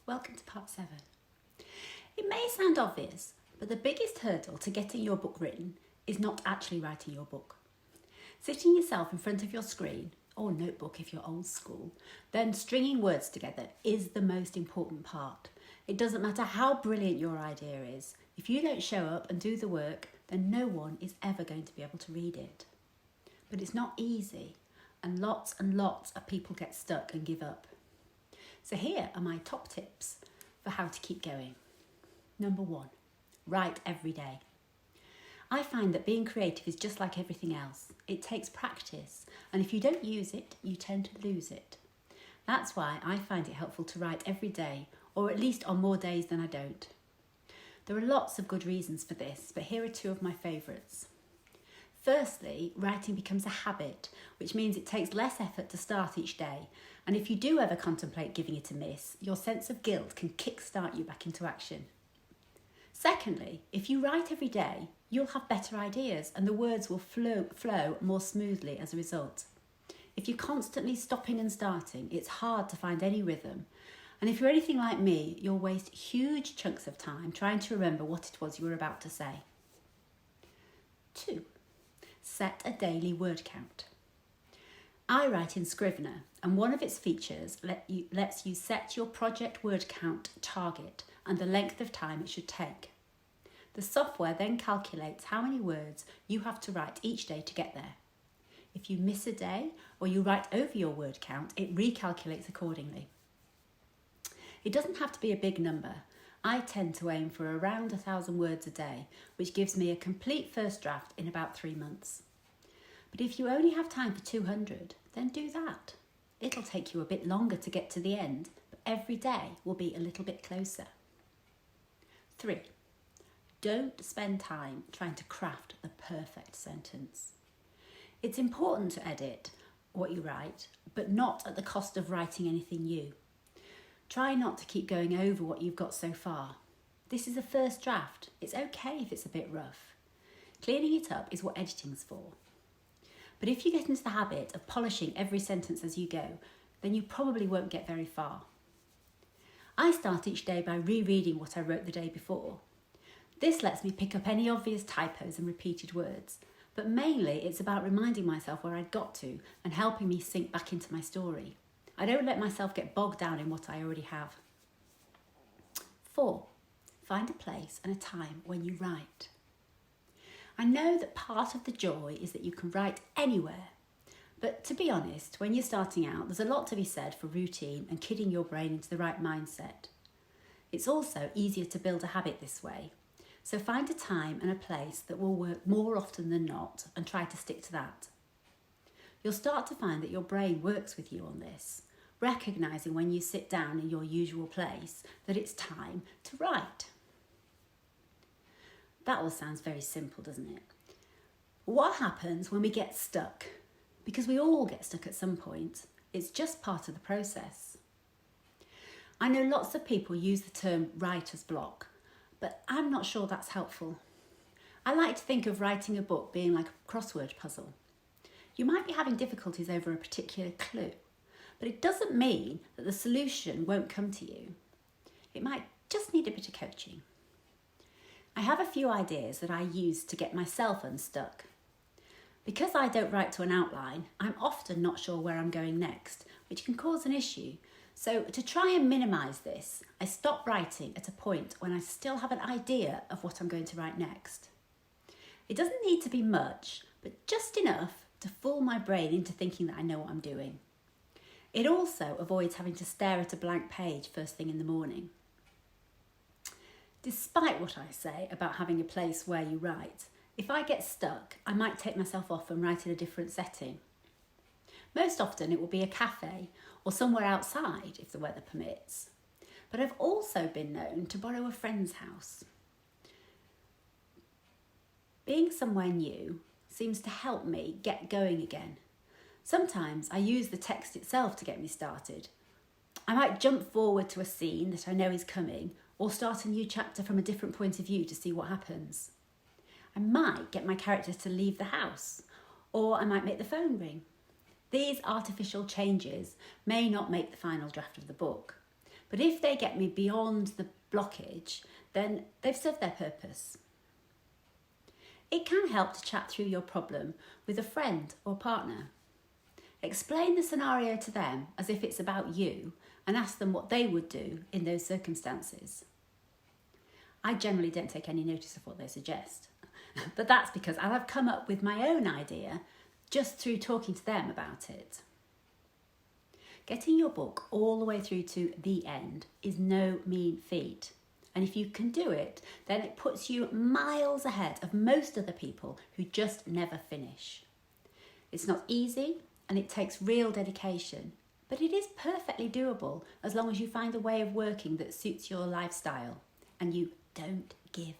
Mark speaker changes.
Speaker 1: Welcome to part 7. It may sound obvious, but the biggest hurdle to getting your book written is not actually writing your book. Sitting yourself in front of your screen, or notebook if you're old school, then stringing words together is the most important part. It doesn't matter how brilliant your idea is. If you don't show up and do the work, then no one is ever going to be able to read it. But it's not easy, and lots of people get stuck and give up. So here are my top tips for how to keep going. Number 1, write every day. I find that being creative is just like everything else. It takes practice, and if you don't use it, you tend to lose it. That's why I find it helpful to write every day, or at least on more days than I don't. There are lots of good reasons for this, but here are 2 of my favourites. Firstly, writing becomes a habit, which means it takes less effort to start each day. And if you do ever contemplate giving it a miss, your sense of guilt can kickstart you back into action. Secondly, if you write every day, you'll have better ideas and the words will flow more smoothly as a result. If you're constantly stopping and starting, it's hard to find any rhythm. And if you're anything like me, you'll waste huge chunks of time trying to remember what it was you were about to say. 2. Set a daily word count. I write in Scrivener, and one of its features lets you set your project word count target and the length of time it should take. The software then calculates how many words you have to write each day to get there. If you miss a day or you write over your word count, it recalculates accordingly. It doesn't have to be a big number. I tend to aim for around 1,000 words a day, which gives me a complete first draft in about 3 months. But if you only have time for 200, then do that. It'll take you a bit longer to get to the end, but every day will be a little bit closer. 3. Don't spend time trying to craft the perfect sentence. It's important to edit what you write, but not at the cost of writing anything new. Try not to keep going over what you've got so far. This is a first draft. It's okay if it's a bit rough. Cleaning it up is what editing's for. But if you get into the habit of polishing every sentence as you go, then you probably won't get very far. I start each day by rereading what I wrote the day before. This lets me pick up any obvious typos and repeated words, but mainly it's about reminding myself where I'd got to and helping me sink back into my story. I don't let myself get bogged down in what I already have. 4. Find a place and a time when you write. I know that part of the joy is that you can write anywhere, but to be honest, when you're starting out, there's a lot to be said for routine and kidding your brain into the right mindset. It's also easier to build a habit this way, so find a time and a place that will work more often than not and try to stick to that. You'll start to find that your brain works with you on this, recognising when you sit down in your usual place that it's time to write. That all sounds very simple, doesn't it? What happens when we get stuck? Because we all get stuck at some point. It's just part of the process. I know lots of people use the term writer's block, but I'm not sure that's helpful. I like to think of writing a book being like a crossword puzzle. You might be having difficulties over a particular clue, but it doesn't mean that the solution won't come to you. It might just need a bit of coaching. I have a few ideas that I use to get myself unstuck. Because I don't write to an outline, I'm often not sure where I'm going next, which can cause an issue. So to try and minimise this, I stop writing at a point when I still have an idea of what I'm going to write next. It doesn't need to be much, but just enough to fool my brain into thinking that I know what I'm doing. It also avoids having to stare at a blank page first thing in the morning. Despite what I say about having a place where you write, if I get stuck, I might take myself off and write in a different setting. Most often it will be a cafe or somewhere outside if the weather permits. But I've also been known to borrow a friend's house. Being somewhere new seems to help me get going again. Sometimes I use the text itself to get me started. I might jump forward to a scene that I know is coming, or start a new chapter from a different point of view to see what happens. I might get my character to leave the house, or I might make the phone ring. These artificial changes may not make the final draft of the book, But if they get me beyond the blockage, then they've served their purpose. It can help to chat through your problem with a friend or partner. Explain the scenario to them as if it's about you and ask them what they would do in those circumstances. I generally don't take any notice of what they suggest, but that's because I've come up with my own idea just through talking to them about it. Getting your book all the way through to the end is no mean feat. And if you can do it, then it puts you miles ahead of most other people who just never finish. It's not easy and it takes real dedication, but it is perfectly doable as long as you find a way of working that suits your lifestyle and you don't give